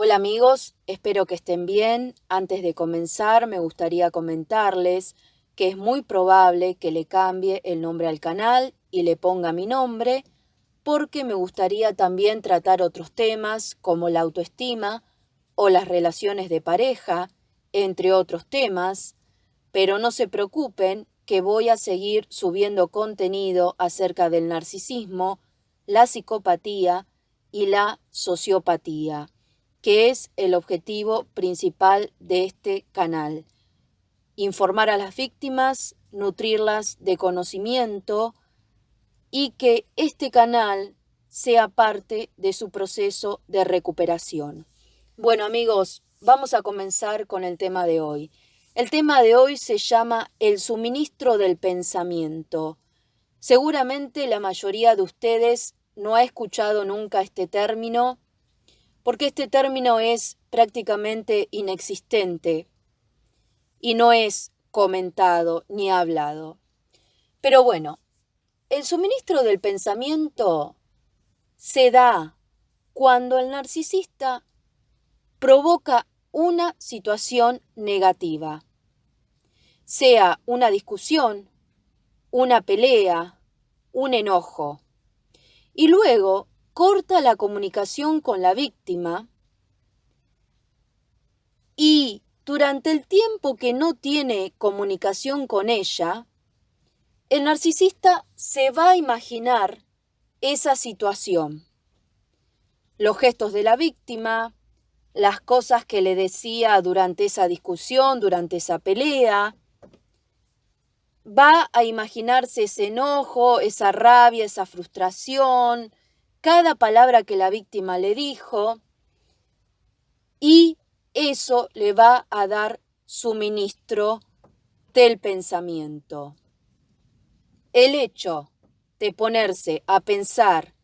Hola amigos, espero que estén bien. Antes de comenzar, me gustaría comentarles que es muy probable que le cambie el nombre al canal y le ponga mi nombre, porque me gustaría también tratar otros temas como la autoestima o las relaciones de pareja, entre otros temas, pero no se preocupen que voy a seguir subiendo contenido acerca del narcisismo, la psicopatía y la sociopatía, que es el objetivo principal de este canal: informar a las víctimas, nutrirlas de conocimiento y que este canal sea parte de su proceso de recuperación. Bueno amigos, vamos a comenzar con el tema de hoy. El tema de hoy se llama el suministro del pensamiento. Seguramente la mayoría de ustedes no ha escuchado nunca este término, porque este término es prácticamente inexistente y no es comentado ni hablado. Pero bueno, el suministro del pensamiento se da cuando el narcisista provoca una situación negativa, sea una discusión, una pelea, un enojo, y luego corta la comunicación con la víctima y durante el tiempo que no tiene comunicación con ella, el narcisista se va a imaginar esa situación, los gestos de la víctima, las cosas que le decía durante esa discusión, durante esa pelea. Va a imaginarse ese enojo, esa rabia, esa frustración, cada palabra que la víctima le dijo, y eso le va a dar suministro del pensamiento. El hecho de ponerse a pensar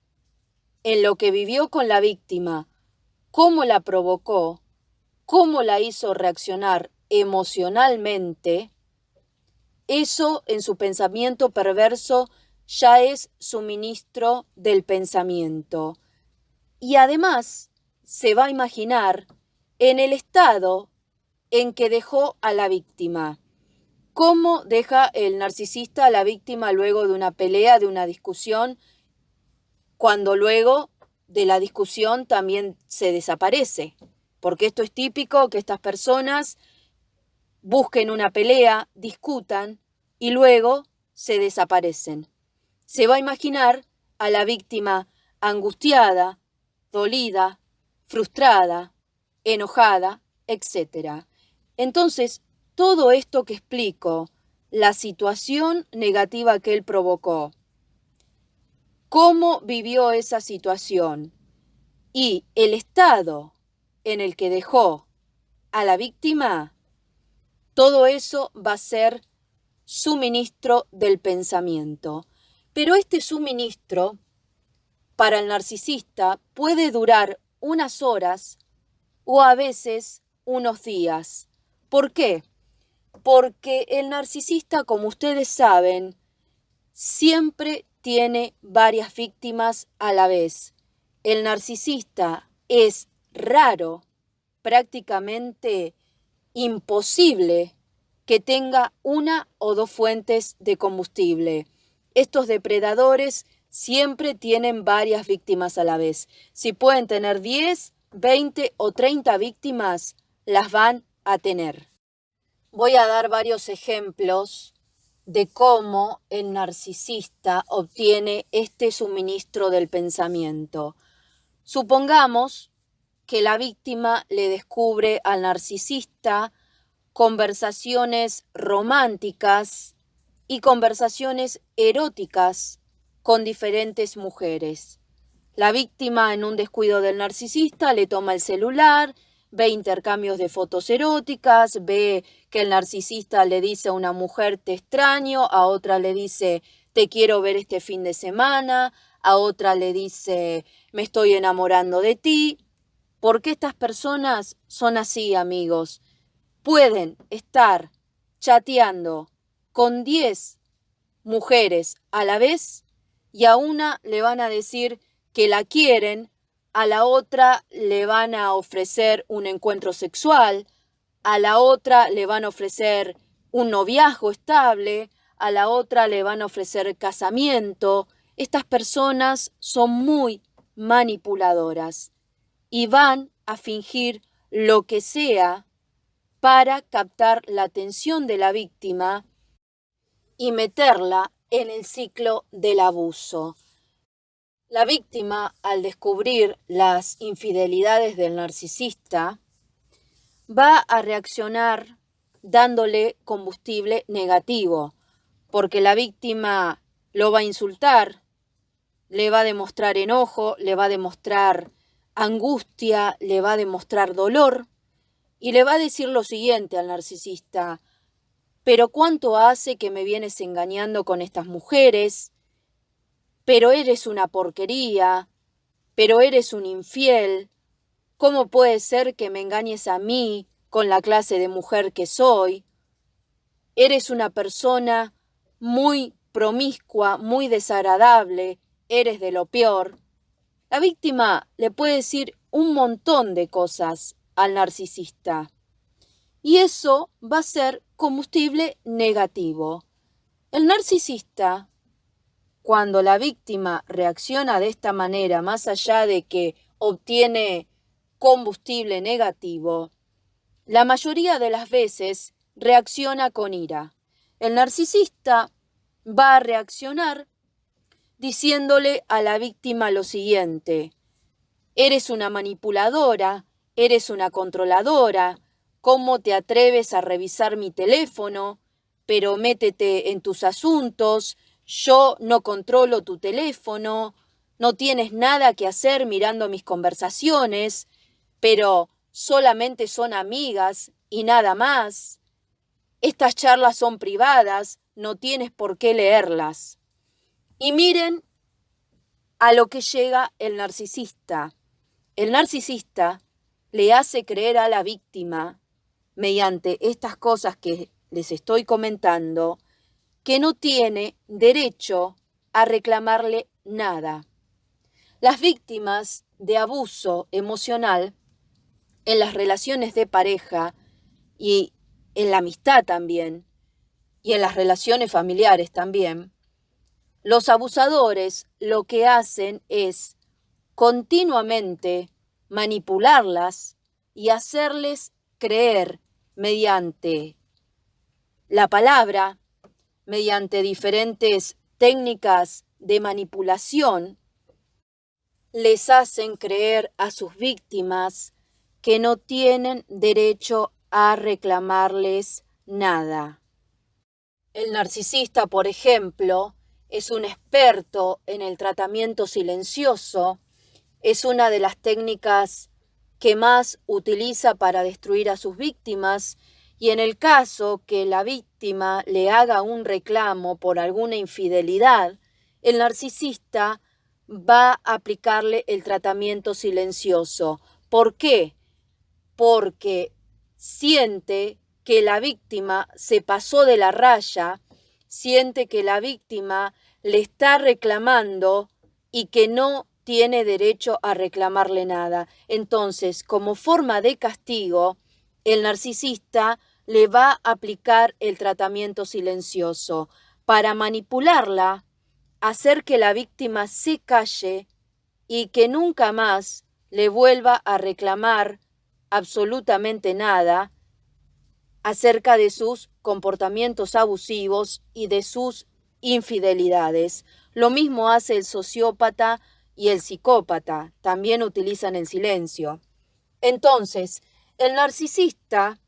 en lo que vivió con la víctima, cómo la provocó, cómo la hizo reaccionar emocionalmente, eso en su pensamiento perverso ya es suministro del pensamiento. Y además se va a imaginar en el estado en que dejó a la víctima. ¿Cómo deja el narcisista a la víctima luego de una pelea, de una discusión, cuando luego de la discusión también se desaparece? Porque esto es típico, que estas personas busquen una pelea, discutan y luego se desaparecen. Se va a imaginar a la víctima angustiada, dolida, frustrada, enojada, etc. Entonces, todo esto que explico, la situación negativa que él provocó, cómo vivió esa situación y el estado en el que dejó a la víctima, todo eso va a ser suministro del pensamiento. Pero este suministro para el narcisista puede durar unas horas o a veces unos días. ¿Por qué? Porque el narcisista, como ustedes saben, siempre tiene varias víctimas a la vez. El narcisista es raro, prácticamente imposible, que tenga una o dos fuentes de combustible. Estos depredadores siempre tienen varias víctimas a la vez. Si pueden tener 10, 20 o 30 víctimas, las van a tener. Voy a dar varios ejemplos de cómo el narcisista obtiene este suministro del pensamiento. Supongamos que la víctima le descubre al narcisista conversaciones románticas y conversaciones eróticas con diferentes mujeres. La víctima, en un descuido del narcisista, le toma el celular, ve intercambios de fotos eróticas, ve que el narcisista le dice a una mujer te extraño, a otra le dice te quiero ver este fin de semana, a otra le dice me estoy enamorando de ti. Porque estas personas son así, amigos. Pueden estar chateando con 10 mujeres a la vez y a una le van a decir que la quieren, a la otra le van a ofrecer un encuentro sexual, a la otra le van a ofrecer un noviazgo estable, a la otra le van a ofrecer casamiento. Estas personas son muy manipuladoras y van a fingir lo que sea para captar la atención de la víctima y meterla en el ciclo del abuso. La víctima, al descubrir las infidelidades del narcisista, va a reaccionar dándole combustible negativo, porque la víctima lo va a insultar, le va a demostrar enojo, le va a demostrar angustia, le va a demostrar dolor y le va a decir lo siguiente al narcisista: pero ¿cuánto hace que me vienes engañando con estas mujeres? Pero eres una porquería, pero eres un infiel. ¿Cómo puede ser que me engañes a mí con la clase de mujer que soy? Eres una persona muy promiscua, muy desagradable, eres de lo peor. La víctima le puede decir un montón de cosas al narcisista y eso va a ser combustible negativo. El narcisista, cuando la víctima reacciona de esta manera, más allá de que obtiene combustible negativo, la mayoría de las veces reacciona con ira. El narcisista va a reaccionar diciéndole a la víctima lo siguiente: eres una manipuladora, eres una controladora, ¿cómo te atreves a revisar mi teléfono? Pero métete en tus asuntos, yo no controlo tu teléfono, no tienes nada que hacer mirando mis conversaciones, pero solamente son amigas y nada más. Estas charlas son privadas, no tienes por qué leerlas. Y miren a lo que llega el narcisista. El narcisista le hace creer a la víctima, mediante estas cosas que les estoy comentando, que no tiene derecho a reclamarle nada. Las víctimas de abuso emocional en las relaciones de pareja y en la amistad también, y en las relaciones familiares también, los abusadores lo que hacen es continuamente manipularlas y hacerles creer mediante la palabra, mediante diferentes técnicas de manipulación, les hacen creer a sus víctimas que no tienen derecho a reclamarles nada. El narcisista, por ejemplo, es un experto en el tratamiento silencioso, es una de las técnicas que más utiliza para destruir a sus víctimas, y en el caso que la víctima le haga un reclamo por alguna infidelidad, el narcisista va a aplicarle el tratamiento silencioso. ¿Por qué? Porque siente que la víctima se pasó de la raya, siente que la víctima le está reclamando y que no tiene derecho a reclamarle nada. Entonces, como forma de castigo, el narcisista le va a aplicar el tratamiento silencioso para manipularla, hacer que la víctima se calle y que nunca más le vuelva a reclamar absolutamente nada acerca de sus comportamientos abusivos y de sus infidelidades. Lo mismo hace el sociópata y el psicópata, también utilizan el silencio. Entonces, el narcisista,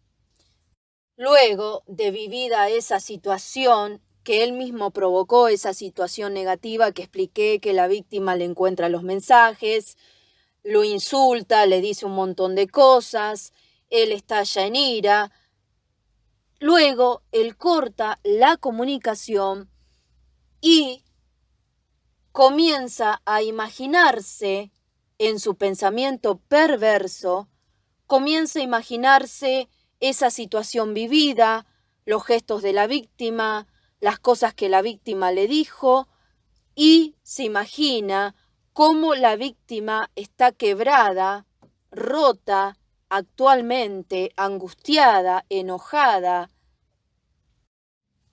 luego de vivida esa situación, que él mismo provocó esa situación negativa que expliqué, que la víctima le encuentra los mensajes, lo insulta, le dice un montón de cosas, él estalla en ira. Luego, él corta la comunicación y comienza a imaginarse en su pensamiento perverso, comienza a imaginarse esa situación vivida, los gestos de la víctima, las cosas que la víctima le dijo, y se imagina cómo la víctima está quebrada, rota, actualmente angustiada, enojada,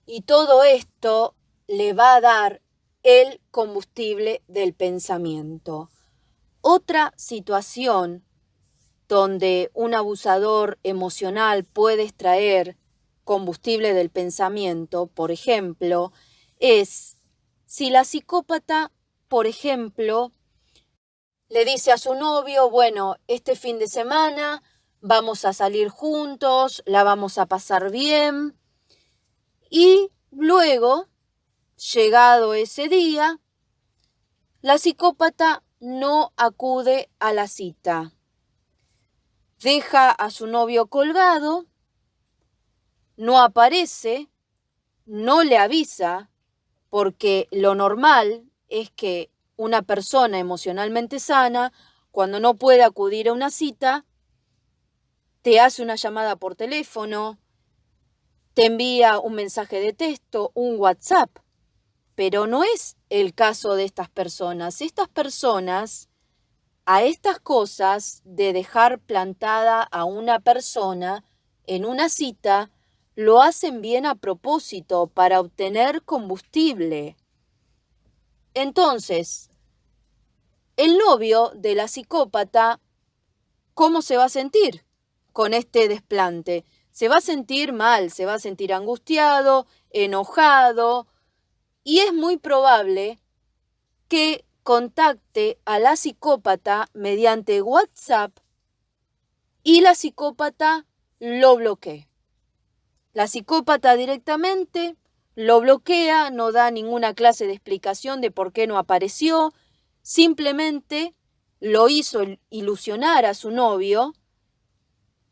y todo esto le va a dar el combustible del pensamiento. Otra situación donde un abusador emocional puede extraer combustible del pensamiento, por ejemplo, es si la psicópata, por ejemplo, le dice a su novio, bueno, este fin de semana vamos a salir juntos, la vamos a pasar bien, y luego, llegado ese día, la psicópata no acude a la cita. Deja a su novio colgado, no aparece, no le avisa, porque lo normal es que una persona emocionalmente sana, cuando no puede acudir a una cita, te hace una llamada por teléfono, te envía un mensaje de texto, un WhatsApp, pero no es el caso de estas personas. Estas personas, a estas cosas de dejar plantada a una persona en una cita, lo hacen bien a propósito para obtener combustible. Entonces, el novio de la psicópata, ¿cómo se va a sentir con este desplante? Se va a sentir mal, se va a sentir angustiado, enojado, y es muy probable que contacte a la psicópata mediante WhatsApp y la psicópata lo bloquee. La psicópata directamente lo bloquea, no da ninguna clase de explicación de por qué no apareció, simplemente lo hizo ilusionar a su novio,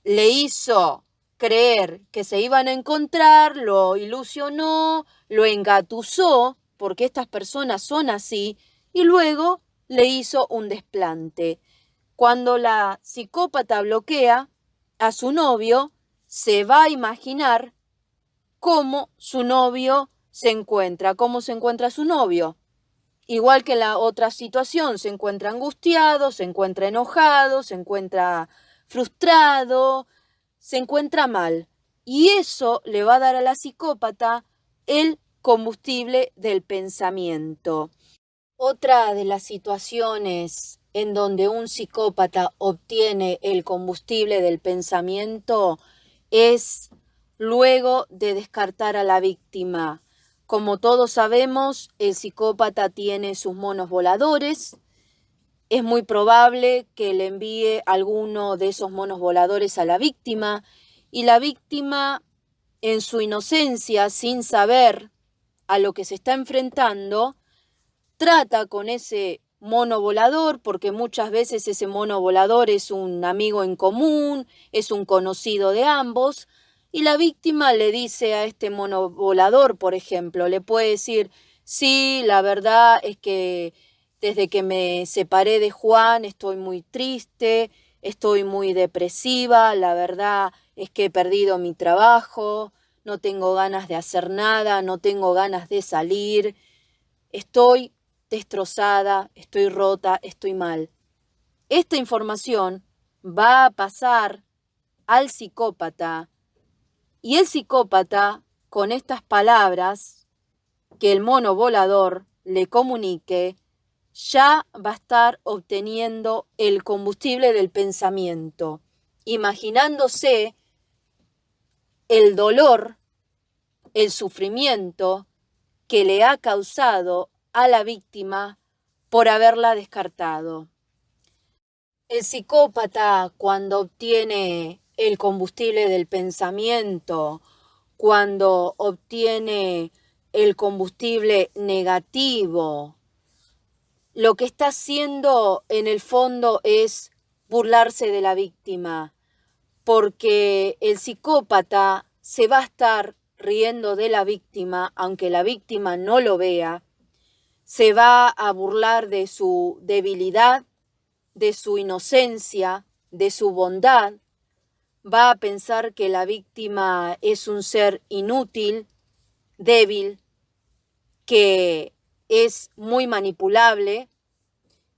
le hizo creer que se iban a encontrar, lo ilusionó, lo engatusó, porque estas personas son así, y luego le hizo un desplante. Cuando la psicópata bloquea a su novio, se va a imaginar cómo su novio se encuentra, cómo se encuentra su novio. Igual que en la otra situación, se encuentra angustiado, se encuentra enojado, se encuentra frustrado, se encuentra mal. Y eso le va a dar a la psicópata el combustible del pensamiento. Otra de las situaciones en donde un psicópata obtiene el combustible del pensamiento es luego de descartar a la víctima. Como todos sabemos, el psicópata tiene sus monos voladores. Es muy probable que le envíe alguno de esos monos voladores a la víctima, y la víctima, en su inocencia, sin saber a lo que se está enfrentando, trata con ese mono volador, porque muchas veces ese mono volador es un amigo en común, es un conocido de ambos, y la víctima le dice a este mono volador, por ejemplo, le puede decir, sí, la verdad es que desde que me separé de Juan estoy muy triste, estoy muy depresiva, la verdad es que he perdido mi trabajo, no tengo ganas de hacer nada, no tengo ganas de salir, estoy destrozada, estoy rota, estoy mal. Esta información va a pasar al psicópata, y el psicópata, con estas palabras que el mono volador le comunique, ya va a estar obteniendo el combustible del pensamiento, imaginándose el dolor, el sufrimiento que le ha causado a la víctima por haberla descartado. El psicópata, cuando obtiene el combustible del pensamiento, cuando obtiene el combustible negativo, lo que está haciendo en el fondo es burlarse de la víctima, porque el psicópata se va a estar riendo de la víctima, aunque la víctima no lo vea, se va a burlar de su debilidad, de su inocencia, de su bondad, va a pensar que la víctima es un ser inútil, débil, que es muy manipulable,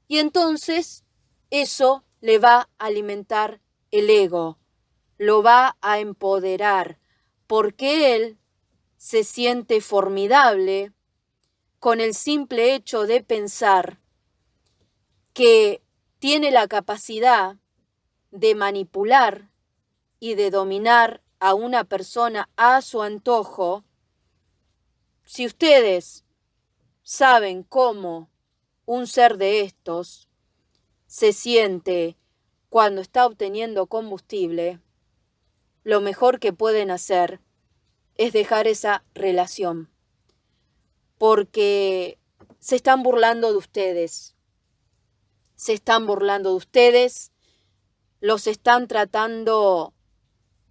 Y entonces eso le va a alimentar el ego, lo va a empoderar, porque él se siente formidable con el simple hecho de pensar que tiene la capacidad de manipular y de dominar a una persona a su antojo. Si ustedes saben cómo un ser de estos se siente cuando está obteniendo combustible, lo mejor que pueden hacer es dejar esa relación, porque se están burlando de ustedes, los están tratando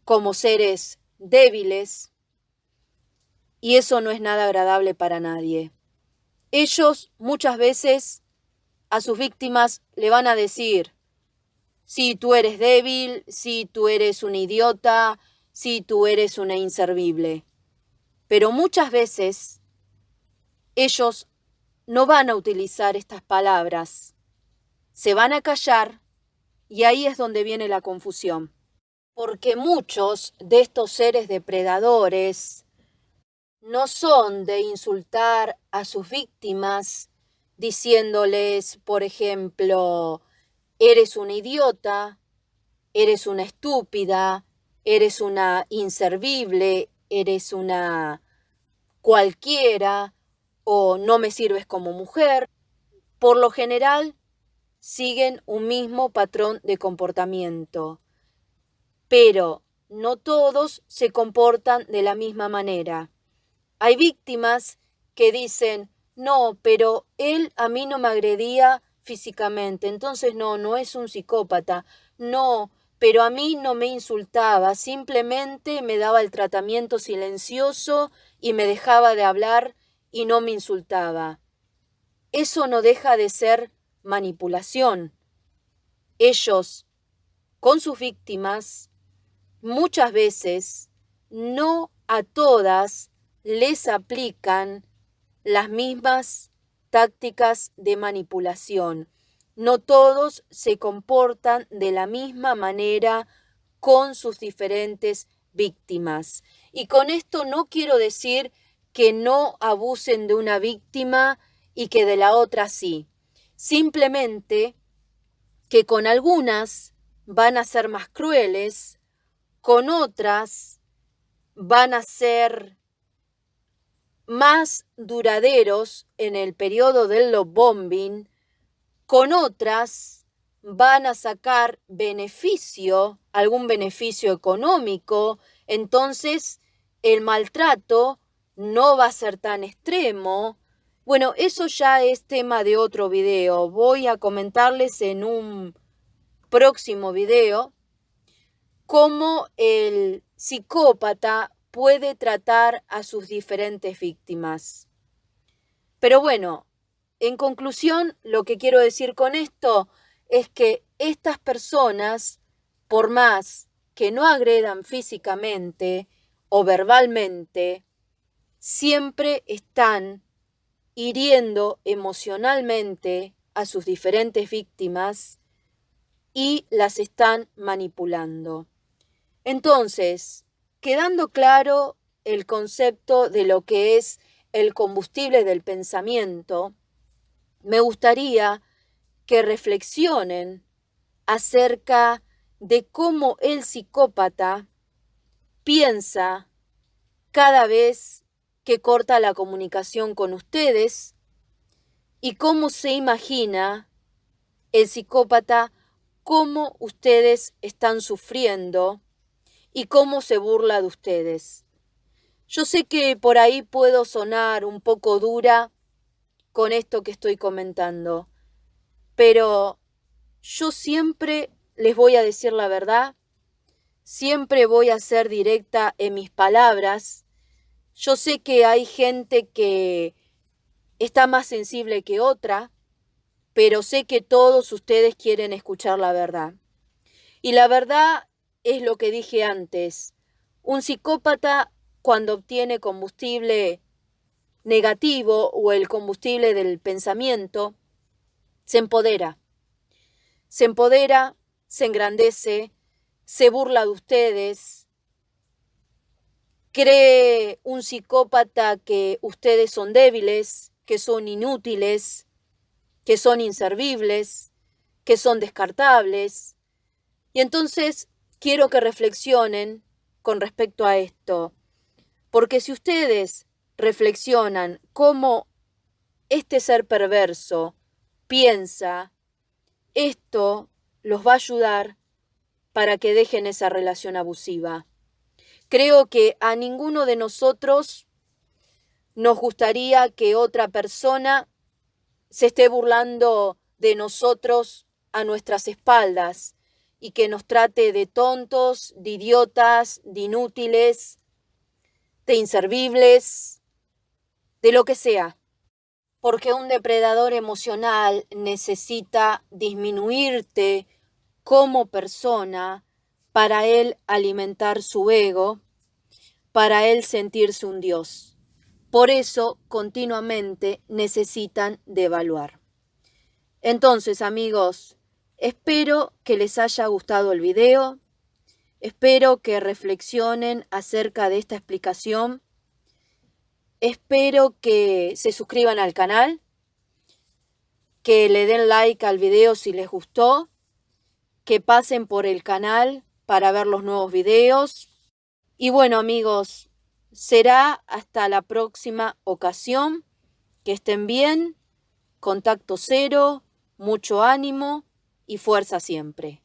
como seres débiles y eso no es nada agradable para nadie. Ellos muchas veces a sus víctimas le van a decir: si tú eres débil, si tú eres un idiota, si tú eres una inservible. Pero muchas veces ellos no van a utilizar estas palabras, se van a callar y ahí es donde viene la confusión. Porque muchos de estos seres depredadores no son de insultar a sus víctimas diciéndoles, por ejemplo, eres una idiota, eres una estúpida, eres una inservible, eres una cualquiera o no me sirves como mujer. Por lo general siguen un mismo patrón de comportamiento, pero no todos se comportan de la misma manera. Hay víctimas que dicen: no, pero él a mí no me agredía físicamente, entonces no es un psicópata. No, pero a mí no me insultaba, simplemente me daba el tratamiento silencioso y me dejaba de hablar y no me insultaba. Eso no deja de ser manipulación. Ellos, con sus víctimas, muchas veces, no a todas les aplican las mismas tácticas de manipulación. No todos se comportan de la misma manera con sus diferentes víctimas. Y con esto no quiero decir que no abusen de una víctima y que de la otra sí. Simplemente que con algunas van a ser más crueles, con otras van a ser más duraderos en el periodo del love bombing, con otras van a sacar beneficio, algún beneficio económico, entonces el maltrato no va a ser tan extremo. Bueno, eso ya es tema de otro video. Voy a comentarles en un próximo video cómo el psicópata puede tratar a sus diferentes víctimas. Pero bueno, en conclusión, lo que quiero decir con esto es que estas personas, por más que no agredan físicamente o verbalmente, siempre están hiriendo emocionalmente a sus diferentes víctimas y las están manipulando. Entonces, quedando claro el concepto de lo que es el combustible del pensamiento, me gustaría que reflexionen acerca de cómo el psicópata piensa cada vez que corta la comunicación con ustedes y cómo se imagina el psicópata cómo ustedes están sufriendo y cómo se burla de ustedes. Yo sé que por ahí puedo sonar un poco dura con esto que estoy comentando, pero yo siempre les voy a decir la verdad, siempre voy a ser directa en mis palabras. Yo sé que hay gente que está más sensible que otra, pero sé que todos ustedes quieren escuchar la verdad. Y la verdad es lo que dije antes. Un psicópata, cuando obtiene combustible negativo o el combustible del pensamiento, se empodera, se engrandece, se burla de ustedes, cree un psicópata que ustedes son débiles, que son inútiles, que son inservibles, que son descartables. Y entonces quiero que reflexionen con respecto a esto, porque si ustedes reflexionan cómo este ser perverso piensa, esto los va a ayudar para que dejen esa relación abusiva. Creo que a ninguno de nosotros nos gustaría que otra persona se esté burlando de nosotros a nuestras espaldas y que nos trate de tontos, de idiotas, de inútiles, de inservibles, de lo que sea. Porque un depredador emocional necesita disminuirte como persona para él alimentar su ego, para él sentirse un dios. Por eso continuamente necesitan devaluar. Entonces, amigos, espero que les haya gustado el video, espero que reflexionen acerca de esta explicación, espero que se suscriban al canal, que le den like al video si les gustó, que pasen por el canal para ver los nuevos videos. Y bueno, amigos, será hasta la próxima ocasión. Que estén bien, contacto cero, mucho ánimo y fuerza siempre.